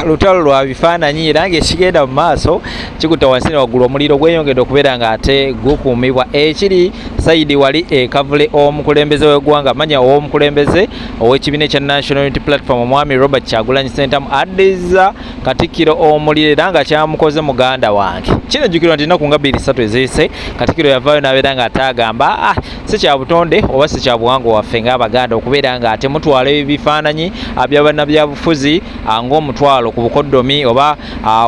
lutalo lwa bifaananyi era ng'ekigenda mu maaso kikutta wansi ne waggulu omuliro gweyongedde okubeera ng'ate gukuumibwa ekiri sayidi wali ekavule omukulembeze w'eggwanga manya ow'omukulembeze ow'ekibiina ekya National Unity Platform omwami Robert Kyagulanyi Ssentamu addiza Katikkiro omuliro era nga kyamukoze muganda wange. Kinajjukirwa nti ennaku nga 2-3 eziyise Katikkiro yavaayo n'abeera ng'ate agamba si kya butonde oba si kya buwangwa waffe ng'Abaganda okubeera ng'ate mutwala ebifaananyi by'abannabyabufuzi ng'omutwalo ku bukoddomi oba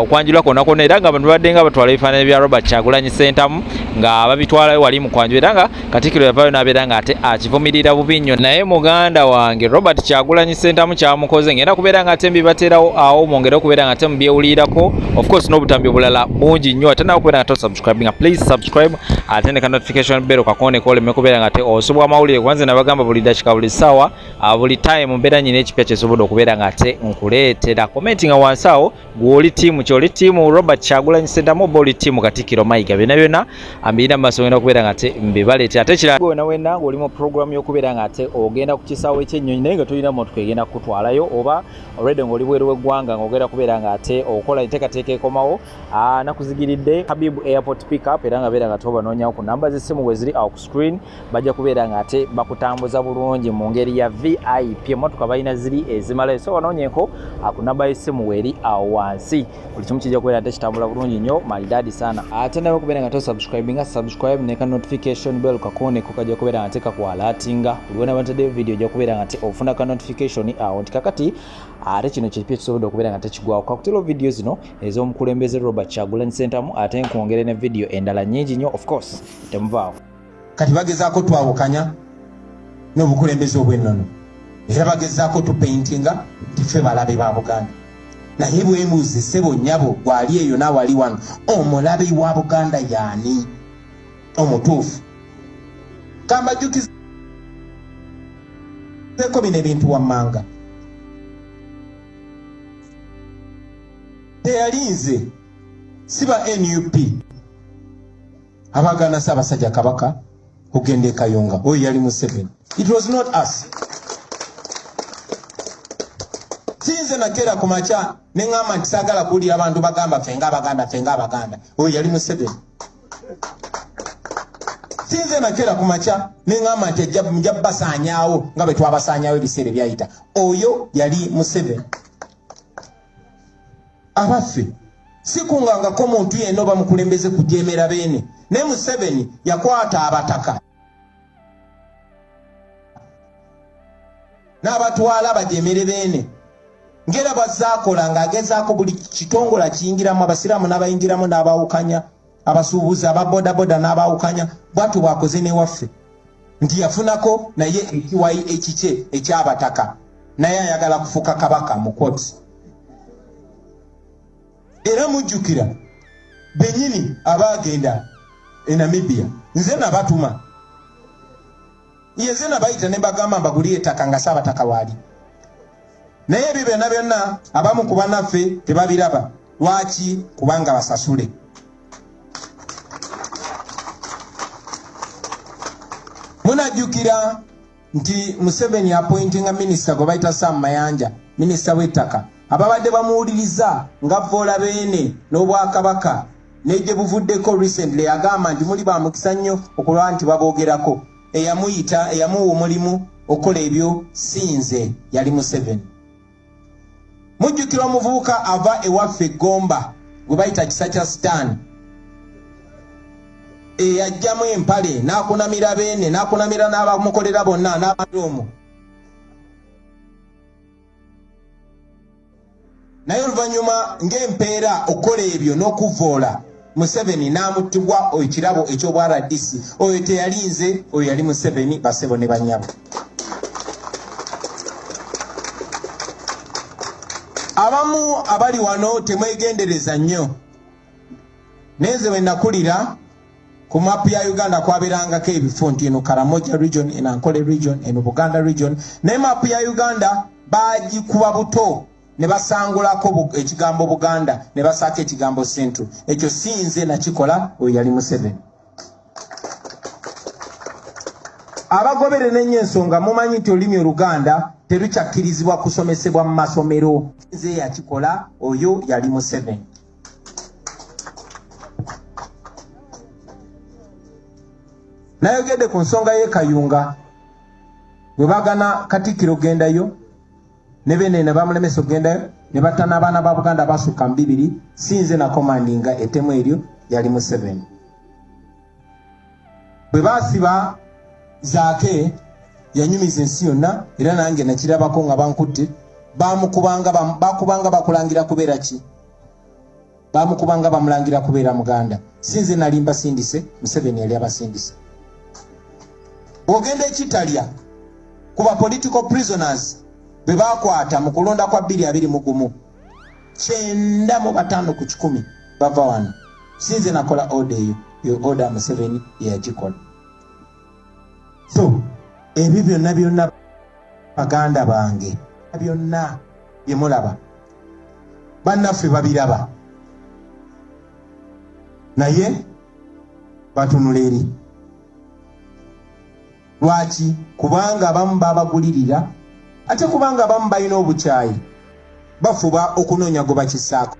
okwanjulwa kwonna kwonna era nga abantu badde nga batwala ebifaananyi bya Robert Kyagulanyi Ssentamu nga babitwalayo wali mu kwanjula era nga Katikkiro yavaayo n'abeera ng'ate akivumirira bubi nnyo. Naye muganda wange Robert Kyagulanyi Ssentamu kyamukoze ngenda kubeera ng'ate mbibateerawo awo mwongere okubeera ng'ate mubyewulirako of course n'obutambi obulala bungi nnyo ate nawe okubeera ng'ate osubscribinga please subscribe ate ne ka notification bell kakone koleme kubeera ng'ate osubwa amawulire kubanze nabagamba buli dakika buli ssaawa buli time mbeera nyina ekipya kyesobodde okubeera ng'ate nkuleetera commenti nga wansi awo gw'oli tiimu ky'oli tiimu Robert Kyagulanyi Ssentamu oba oli tiimu Katikkiro Mayiga byonna byonna ambirina mu maaso ngenda okubeera ng'ate mbibaleetera ate kirala wena wenna ng'oli mu program y'okubeera ng'ate ogenda ku kisaawe ekyennyonyi naye nga tolina motoka egenda kukutwalayo oba already ng'oli bweru w'eggwanga ng'ogenda kubeera ng'ate okola enteekateeka ekomawo nakuzigiridde Habibu Airport Pickup era nga beera ng'ate obanoonyawo ku namba z'essimu bwe ziri awo ku screen bajja kubeera ng'ate bakutambuza bulungi mu ngeri ya VIP emmotoka balina ziri ezimalayo so wanoonyeeko ku namba y'essimu weeri awo wansi buli kimu kijja kubeera ng'ate kitambula bulungi nnyo maridadi sana ate nawe kubeera ng'ate osubscribinga subscribe ne ka notification bell kakoneko kajja kubeera ng'ate kakwalatinga buli wena bantaddeyo video ojja kubeera ng'ate ofuna ka notification awo nti kakati ate kino kyekipya kisobodde okubeera ng'ate kigwawo kakutera video zino ez'omukulembeze Robert Kyagulanyi Ssentamu ate nkwongere ne video endala nnyingi nnyo of course temuvaawo kati bagezaako twawukanya n'obukulembeze obw'ennono era bagezaako tupaintinga tiffe balabe ba Buganda naye bwembuuzi ssebo nnyabo gwali eyo naawali wano omulabe wa Buganda yaani omutuufu kambajjukizeko bino ebintu wammanga teyalinze siba NUP abagana Ssaabasajja Kabaka kugenda e Kayunga oyo yali Museveni. It was not us. Sinze nakera ku makya ne ngamba nti saagala kuwulira abantu bagamba fenga Abaganda oyo yali Museveni. Sinze nakera ku makya ne ngamba nti mujja basaanyaawo nga bwe twabasaanyaawo ebiseera ebyayita oyo yali Museveni. Abaffe sikungangako muntu yenna oba mukulembeze kujeemera beene ne Museveni yakwata abataka n'abatwala bajeemere beene ngera bwazaakola ng'agezaako buli kitongola kiyingiramu abasiraamu n'abayingiramu n'abaawukanya abasuubuzi ababodaboda n'abaawukanya bwatu bwakoze n'ewaffe nti yafunako naye ekiwayi ekikye ekyabataka naye ayagala kufuuka kabaka mu kooti era mujjukira bennyini abaagenda e Namibia nze nabatuma yenze nabayita ne bagamba mbagulire ettaka nga Ssaabataka waali naye ebyo byonna byonna abamu ku bannaffe tebabiraba lwaki kubanga basasule munajjukira nti Museveni appointinga minisita gwe bayita Sam Mayanja minisita w'ettaka ababadde bamuwuliriza nga Voola beene n'Obwakabaka n'egye buvuddeko recently agamba nti muli ba mukisa nnyo okulaba nti baboogerako eyamuyita eyamuwa omulimu okukola ebyo sinze yali Museveni. Mujjukira omuvubuka ava ewaffe Gomba gwe bayita kisa kya Stan eyajjamu empale n'akunamira beene n'akunamira n'abamukolera bonna n'abantu omwo naye oluvannyuma ng'empeera okukola ebyo n'okuvoola Museveni n'amuttibwa ekirabo eky'obwa RDC oyo teyalinze oyo yali Museveni basebo ne bannyabo. Abamu abali wano temwegendereza nnyo neze we nakulira ku mapu ya Uganda kwaberangako ebifo nti eno Karamoja region eno Ankole region eno Buganda region naye mapu ya Uganda bagikuba buto ne basangulako ekigambo Buganda ne basaako ekigambo Central ekyo sinze nakikola oyo yali Museveni. Abagobere n'ennyo ensonga mumanyi nti olulimi Oluganda terukyakkirizibwa kusomesebwa mu masomero. Nze yakikola oyo yali mu 7. Nayogedde ku nsonga y'e Kayunga bwe bagana Katikkiro gendayo ne bene ne bamulemesa ogendayo ne batana abaana ba Buganda basukka mu 2 sinze na commandinga etemu eryo yali mu 7. Bwe basiba Zaake yanyumiza ensi yonna era nange nakirabako nga bankutte bakubanga bakulangira kubeera ki bamukubanga bamulangira kubeera Muganda. Sinze nali mbasindise, Museveni yali abasindise. Ogenda ekitalya kuba political prisoners bwe bakwata mu kulonda kwa 2021 95 ku 10 bava wano. Sinze nakola order eyo, yo order Museveni yagikola. So ebyo byonna baganda bange byonna bye mulaba bannaffe babiraba naye batunula eri. Lwaki? Kubanga abamu babagulirira ate kubanga abamu balina obukyayi bafuba okunoonya gwe bakisaako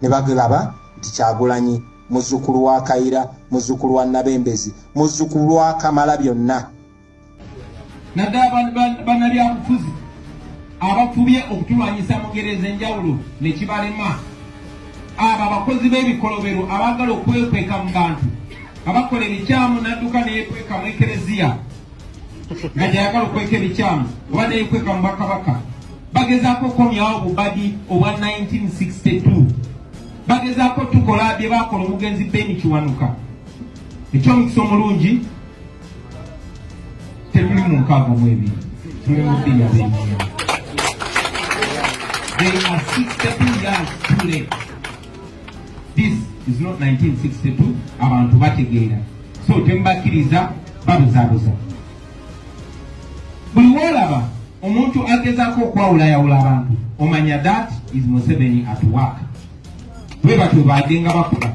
ne bagiraba nti Kyagulanyi muzzukulu wa Kaira, muzzukulu wa Nabembezi, muzzukulu wa Kamalabyonna. Naddala bannabyabufuzi abafubye okutulwanyisa mu gereza enjawulo ne kibalema. Abo abakozi b'ebikolobero abaagala okwekweka mu bantu abakola ebikyamu n'adduka neyekweka mu ekereziya nga gyayagala okweka ebikyamu oba neyekweka mu Bakabaka bagezaako okukomyawo obubadi obwa 1962. Bagezaako tukola bye bakola omugenzi Ben Kiwanuka. Ekyomukisa omulungi tebuli mu 62 tuli mu 2. They are 62 years too late. This is not 1962. Abantu bategeera. So tembakkiriza babuzaabuza. Buli wolaba omuntu agezaako okwawulayawula abantu omanya that is Museveni at work. Bwe batyo bagenga bakola.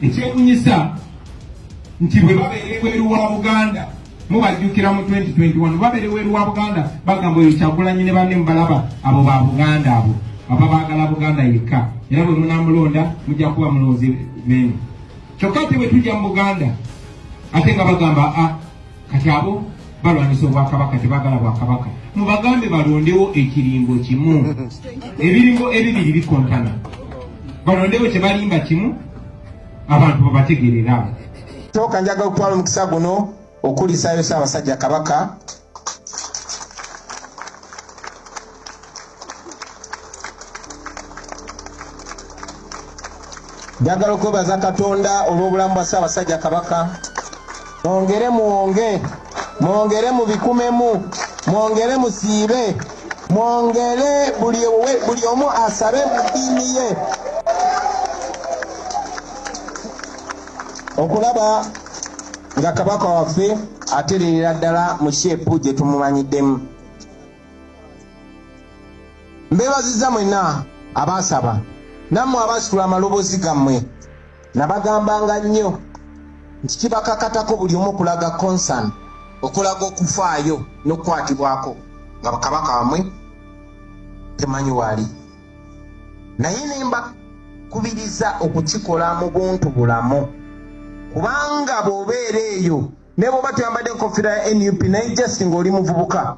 Ekyekunyisa nti bwe babeere bweru wa Buganda mubajjukira mu 2021 babeere bweru wa Buganda bagamba oyo Kyagulanyi ne banne mubalaba abo ba Buganda abo aba baagala Buganda yekka era bwe munamulonda mujja kuba mulonzi bene. Kyokka ate bwe tujja mu Buganda ate nga bagamba kati abo balwanisa obwakabaka tebagala bwakabaka. Mubagambe balondewo ekiringo kimu ebiringo ebibiri bikontana balondewo kyebalimba kimu abantu babategerera. Toka njagala okutwala omukisa guno okulisaayo Ssaabasajja Kabaka njagala okwebaza Katonda olw'obulamu bwa Ssaabasajja Kabaka. Mwongere mubikumemu, mwongere musiibe, mwongere buli omu asabe mu ddiini ye okulaba nga Kabaka waffe atererera ddala mu sheepu gye tumumanyiddemu. Mbeebazizza mwenna abaasaba nammwe abaasitula amaloboozi gammwe nabagambanga nnyo nti kibakakatako buli omu okulaga concern, okulaga okufaayo n'okukwatibwako nga Kabaka wamwe temanyi waali. Naye nemba kubiriza okukikola mu buntu bulamu kubanga bw'obeera eyo ne bw'oba tuyambadde enkofiira ya NUP naye just ng'oli muvubuka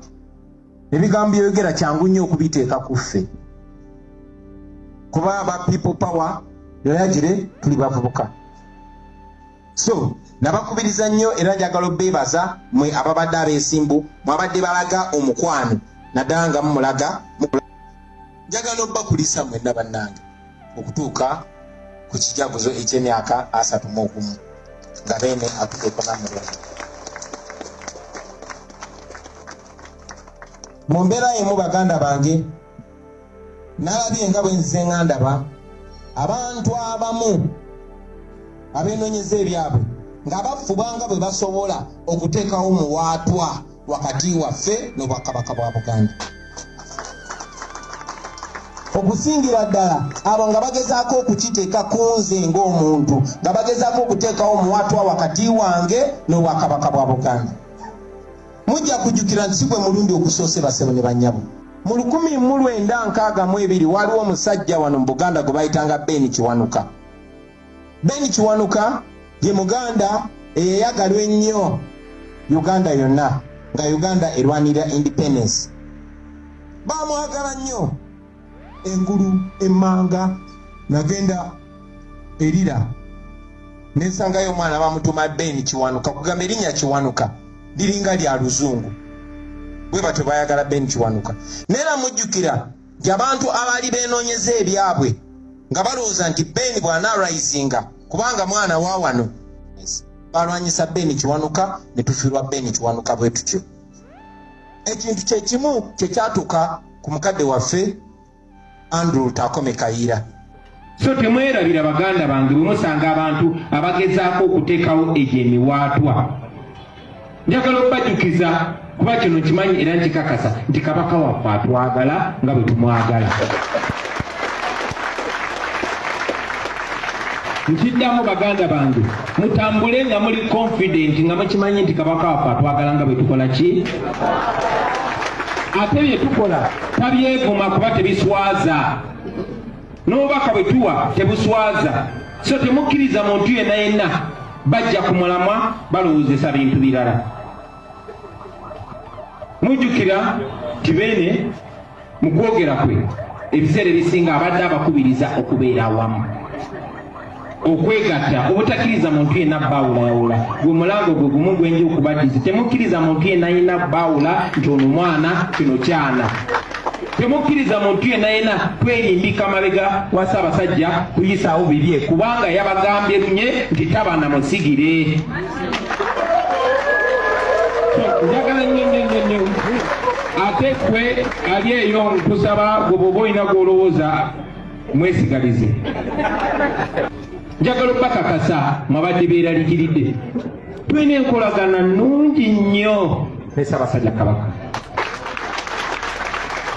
ebigambo byeyogera kyangu nnyo okubiteeka ku ffe kuba aba people power yoyagire tuli bavubuka. So nabakubiriza nnyo era njagala obbeebaza mwe ababadde abeesimbu mwabadde balaga omukwano naddala nga mumulaga. Njagala obbakulisa mwenna bannange okutuuka ku kijaguzo eky'emyaka 31 nga beene atuteeko namulonda. Mu mbeera emu baganda bange nalabye nga bwe nzize nga ndaba abantu abamu abenoonyeza ebyabwe nga bafubanga bwe basobola okuteekawo muwaatwa wakati waffe n'obwakabaka bwa Buganda. Okusingira ddala abo nga bagezaako okukiteeka ku nze ng'omuntu nga bagezaako okuteekawo muwaatwa wakati wange n'obwakabaka bwa Buganda. mujja kujjukira nti si gwe mulundi okusoose basebo ne bannyabo. Mu 1962 waliwo omusajja wano mu Buganda gwe bayitanga Ben Kiwanuka. Ben Kiwanuka ye Muganda eyayagalwa ennyo Uganda yonna nga Uganda erwanira independence. Bamwagala nnyo engulu emmanga nagenda erira nensangayo omwana bamutuma Ben Kiwanuka kugamba erinnya Kiwanuka liringa lya luzungu bwe batyo bayagala Ben Kiwanuka. Neera mujjukira nti abantu abaali beenoonyeza ebyabwe nga balowooza nti Ben bw'anaarayizinga kubanga mwana wa wano balwanyisa Ben Kiwanuka ne tufiirwa Ben Kiwanuka bwe tutyo. Ekintu kye kimu kye kyatuuka ku mukadde waffe Andrew Takome Kayiira. So temwerabira baganda bange bwe musanga abantu abagezaako okuteekawo egyo emiwaatwa. Njagala okubajjukiza kuba kino kimanyi era nkikakasa nti Kabaka waffe atwagala nga bwe tumwagala. Nkiddamu baganda bange mutambule nga muli confident nga mukimanyi nti Kabaka waffe atwagala nga bwe tukola ki? Ate bye tukola tabyevuma kuba tebiswaza. N'obubaka bwe tuwa tebuswaza. So temukkiriza muntu yenna yenna bajja ku mulamwa balowoozesa bintu birala. Mujjukira ti Beene mu kwogera kwe ebiseera ebisinga abadde abakubiriza okubeera awamu, okwegatta, obutakkiriza muntu yenna baawulayawula. Gwe mulango gwe gumu gwenja okubaddiza. Temukkiriza muntu yenna yenna baawula nti ono mwana kino kyana. Temukkiriza muntu yenna yenna twerimbika amabega wa Ssaabasajja kuyisaawo bibye kubanga yabagambye lunye nti tabana musigire. Njagala nnyo ate kwe ali eyo nkusaba gwe bw'oba olina gw'olowooza mwesigalize. Njagala okubakakasa mwabadde beeraliikiridde tulina enkolagana nnungi nnyo ne Ssaabasajja Kabaka.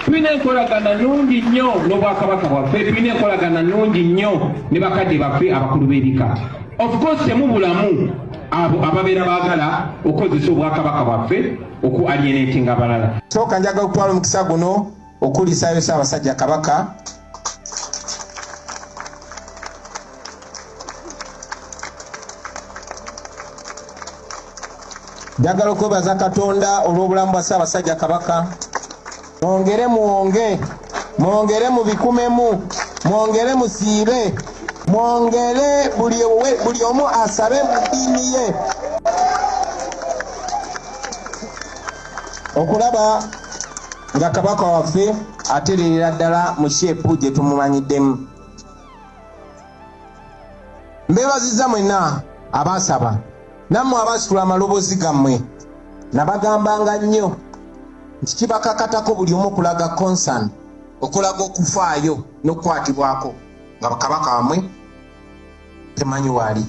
Tulina enkolagana nnungi nnyo n'Obwakabaka bwaffe, tulina enkolagana nnungi nnyo ne bakadde baffe abakulu b'ebika. Of course temubulamu abo ababeera baagala okukozesa Obwakabaka bwaffe oku alienatinga abalala. Sooka njagala okutwala omukisa guno okulisaayo Ssaabasajja Kabaka. Njagala okwebaza Katonda olw'obulamu bwa Ssaabasajja Kabaka. Mwongere muwonge, mwongere mubikumemu, mwongere musiibe, mwongere buli omu asabe mu ddiini ye okulaba nga Kabaka waffe atereerera ddala mu sheepu gye tumumanyiddemu. Mbeebaziza mwenna abaasaba nammwe abaasitula amaloboozi gammwe nabagambanga nnyo nti kibakakatako buli omu okulaga concern, okulaga okufaayo n'okukwatibwako nga Kabaka wamwe temanyi waali.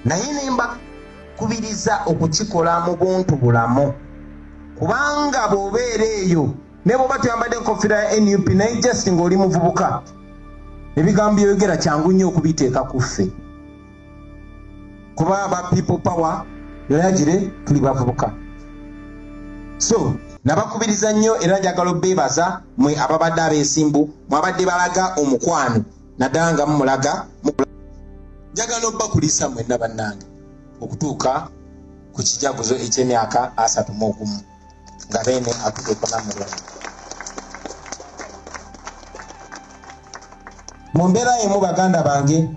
Naye ne mbakubiriza okukikola mu buntu bulamu kubanga bw'obeera eyo ne bw'oba tuyambadde enkofiira ya NUP naye just ng'oli muvubuka ebigambo by'oyogera kyangu nnyo okubiteeka ku ffe kuba aba people power yoyagire tuli bavubuka. So nabakubiriza nnyo era njagala obbeebaza mwe ababadde abeesimbu mwabadde balaga omukwano naddala nga mumulaga. Njagala obbakulisa mwenna bannange okutuuka ku kijaguzo eky'emyaka 31 nga Beene atuddeko namulongo. Mu mbeera emu baganda bange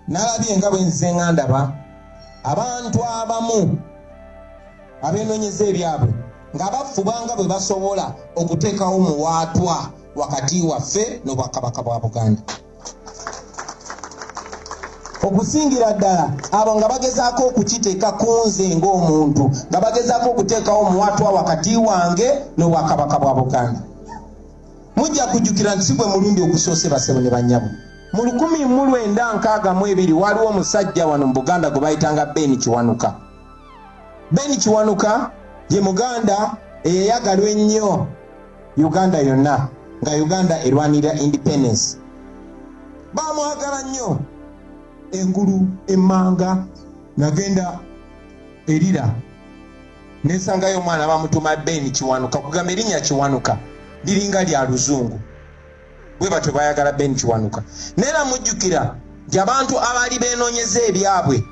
nalabye nga bwe nze nga ndaba abantu abamu abeenoonyeza ebyabwe nga bafubanga bwe basobola okuteekawo muwaatwa wakati waffe n'Obwakabaka bwa Buganda. Okusingira ddala abo nga bagezaako okukiteeka ku nze ng'omuntu, nga bagezaako okuteekawo muwaatwa wakati wange n'Obwakabaka bwa Buganda. Mujja kujjukira nti si gwe mulundi okusoose basebo ne bannyabo. Mu 1962 waliwo omusajja wano mu Buganda gwe bayitanga Ben Kiwanuka. Ben Kiwanuka ye Muganda eyayagalwa ennyo Uganda yonna nga Uganda erwanira independence. Bamwagala nnyo engulu emmanga nagenda erira nensangayo omwana bamutuma Ben Kiwanuka, kugamba erinnya Kiwanuka liringa lya luzungu, bwe batyo bayagala Ben Kiwanuka. Neera mujjukira nti abantu abaali beenoonyeza ebyabwe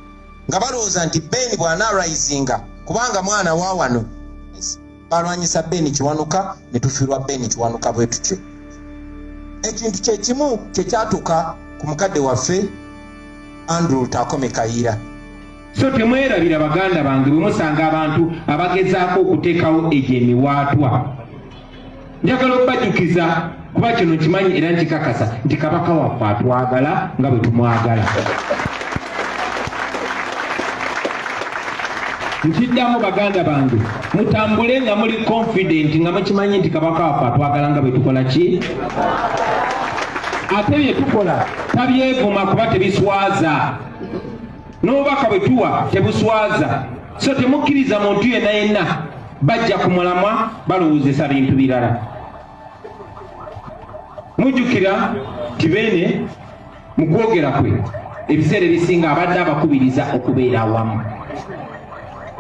nga balowooza nti Ben bw'anaarayizinga kubanga mwana wa wano, balwanyisa Ben Kiwanuka ne tufiirwa Ben Kiwanuka bwe tutyo. Ekintu kye kimu kye kyatuuka ku mukadde waffe Andrew Takome Kayiira. So temwerabira baganda bange bwe musanga abantu abagezaako okuteekawo egyo emiwaatwa. Njagala okubajjukiza kuba kino kimanyi era nkikakasa nti kabaka waffe atwagala nga bwe tumwagala. Nkiddamu baganda bange mutambule nga muli confident nga mukimanyi nti kabaka waffe atwagala nga bwe tukola ki. Ate bye tukola tabyevuma kuba tebiswaza, n'obubaka bwe tuwa tebuswaza. So temukkiriza muntu yenna bajja ku mulamwa balowoozesa bintu birala. Mujjukira nti Beene mu kwogera kwe ebiseera ebisinga abadde abakubiriza okubeera awamu,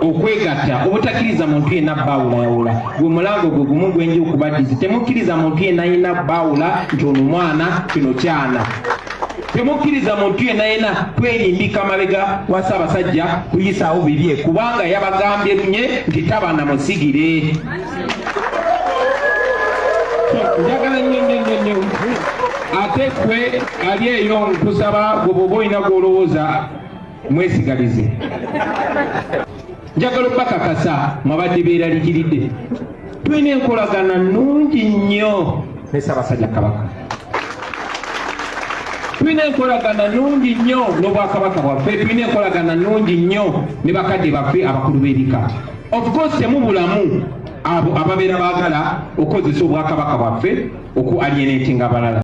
okwegatta, obutakkiriza muntu yenna baawulayawula. Gwe mulango gwe gumu gwenji okubaddiza, temukkiriza muntu yenna yenna baawula nti ono mwana kino kyana. Temukkiriza muntu yenna twerimbika mabega wa Ssaabasajja kuyisaawo bibye kubanga yabagambye lunye nti taba na musigire. Njagala nnyo ate kwe ali eyo nkusaba gwe bw'oba olina gw'olowooza mwesigalize. Njagala obbakakasa mwabadde beeraliikiridde tulina enkolagana nnungi nnyo ne Ssaabasajja Kabaka. Tulina enkolagana nnungi nnyo n'Obwakabaka bwaffe, tulina enkolagana nnungi nnyo ne bakadde baffe abakulu b'ebika. Of course temubulamu abo ababeera baagala okukozesa Obwakabaka bwaffe oku alienatinga abalala.